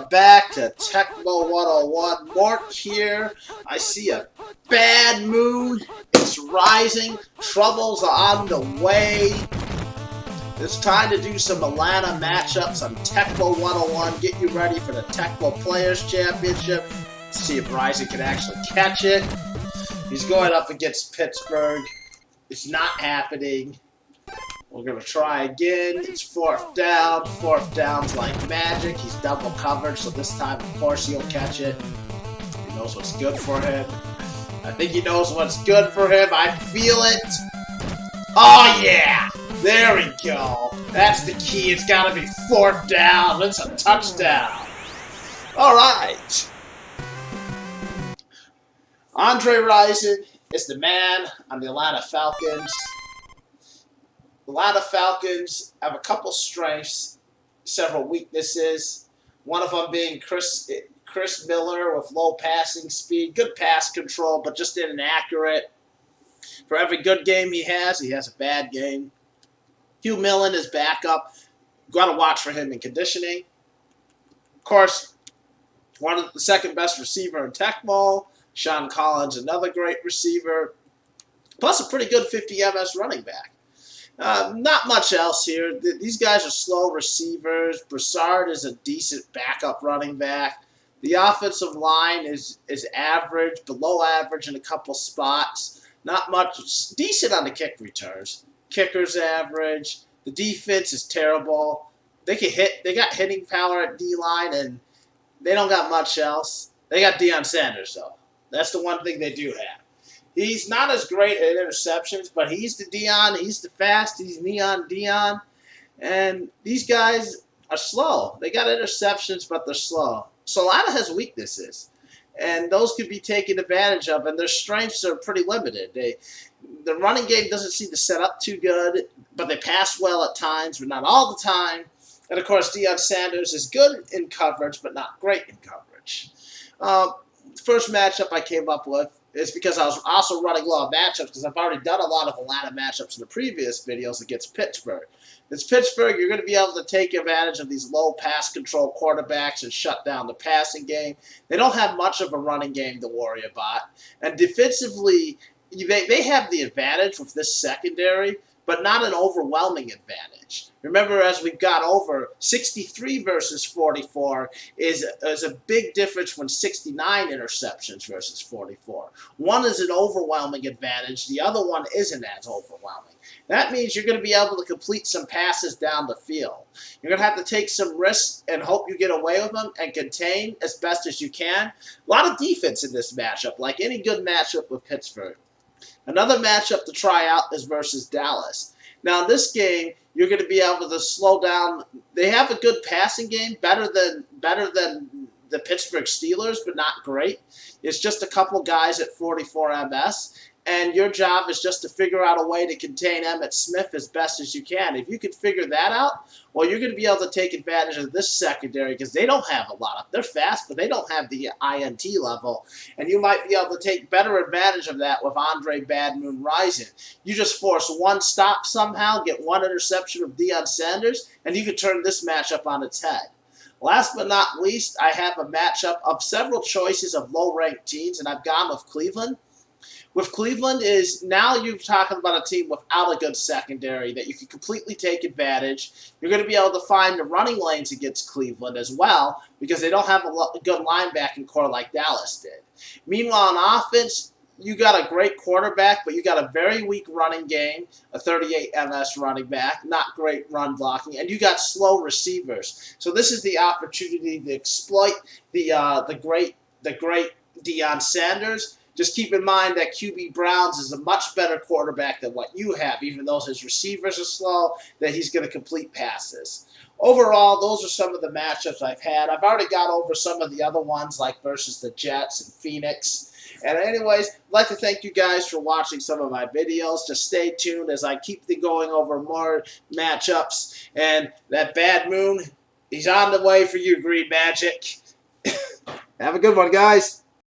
Welcome back to Tecmo 101. Mark here. I see a bad mood. It's rising. Troubles are on the way. It's time to do some Atlanta matchups on Tecmo 101. Get you ready for the Tecmo Players Championship. See if Rison can actually catch it. He's going up against Pittsburgh. It's not happening. We're going to try again. It's fourth down. Fourth down's like magic. He's double covered, so this time, of course, he'll catch it. He knows what's good for him. I think he knows what's good for him. I feel it. Oh, yeah. There we go. That's the key. It's got to be fourth down. It's a touchdown. All right. Rison is the man on the Atlanta Falcons. The Atlanta Falcons have a couple strengths, several weaknesses. One of them being Chris Miller with low passing speed, good pass control, but just inaccurate. For every good game he has a bad game. Hugh Millen is backup. Got to watch for him in conditioning. Of course, one of the second best receiver in Tecmo. Sean Collins, another great receiver. Plus a pretty good 50 MS running back. Not much else here. These guys are slow receivers. Broussard is a decent backup running back. The offensive line is average, below average in a couple spots. Not much. Decent on the kick returns. Kicker's average. The defense is terrible. They can hit. They got hitting power at D-line, and they don't got much else. They got Deion Sanders, though. That's the one thing they do have. He's not as great at interceptions, but he's the Deion. He's the fast. He's Neon Deion. And these guys are slow. They got interceptions, but they're slow. So Atlanta has weaknesses, and those could be taken advantage of, and their strengths are pretty limited. The running game doesn't seem to set up too good, but they pass well at times, but not all the time. And, of course, Deion Sanders is good in coverage, but not great in coverage. First matchup I came up with is because I was also running low on matchups because I've already done a lot of Atlanta matchups in the previous videos against Pittsburgh. It's Pittsburgh, you're going to be able to take advantage of these low pass control quarterbacks and shut down the passing game. They don't have much of a running game to worry about. And defensively, they have the advantage with this secondary, but not an overwhelming advantage. Remember, as we've got over, 63 versus 44 is a big difference when 69 interceptions versus 44. One is an overwhelming advantage. The other one isn't as overwhelming. That means you're going to be able to complete some passes down the field. You're going to have to take some risks and hope you get away with them and contain as best as you can. A lot of defense in this matchup, like any good matchup with Pittsburgh. Another matchup to try out is versus Dallas. Now, in this game, you're going to be able to slow down. They have a good passing game, better than the Pittsburgh Steelers, but not great. It's just a couple guys at 44 MS, and your job is just to figure out a way to contain Emmitt Smith as best as you can. If you can figure that out, well, you're going to be able to take advantage of this secondary because they don't have a lot of. They're fast, but they don't have the INT level, and you might be able to take better advantage of that with Andre Bad Moon Rison. You just force one stop somehow, get one interception of Deion Sanders, and you can turn this matchup on its head. Last but not least, I have a matchup of several choices of low-ranked teams, and I've gone with Cleveland. With Cleveland is now you're talking about a team without a good secondary that you can completely take advantage. You're going to be able to find the running lanes against Cleveland as well because they don't have a good linebacking core like Dallas did. Meanwhile, on offense, you got a great quarterback, but you got a very weak running game, a 38 MS running back, not great run blocking, and you got slow receivers. So this is the opportunity to exploit the great Deion Sanders. Just keep in mind that QB Browns is a much better quarterback than what you have, even though his receivers are slow, that he's going to complete passes. Overall, those are some of the matchups I've had. I've already got over some of the other ones, like versus the Jets and Phoenix. And anyways, I'd like to thank you guys for watching some of my videos. Just stay tuned as I keep going over more matchups. And that Bad Moon, he's on the way for you, Green Magic. Have a good one, guys.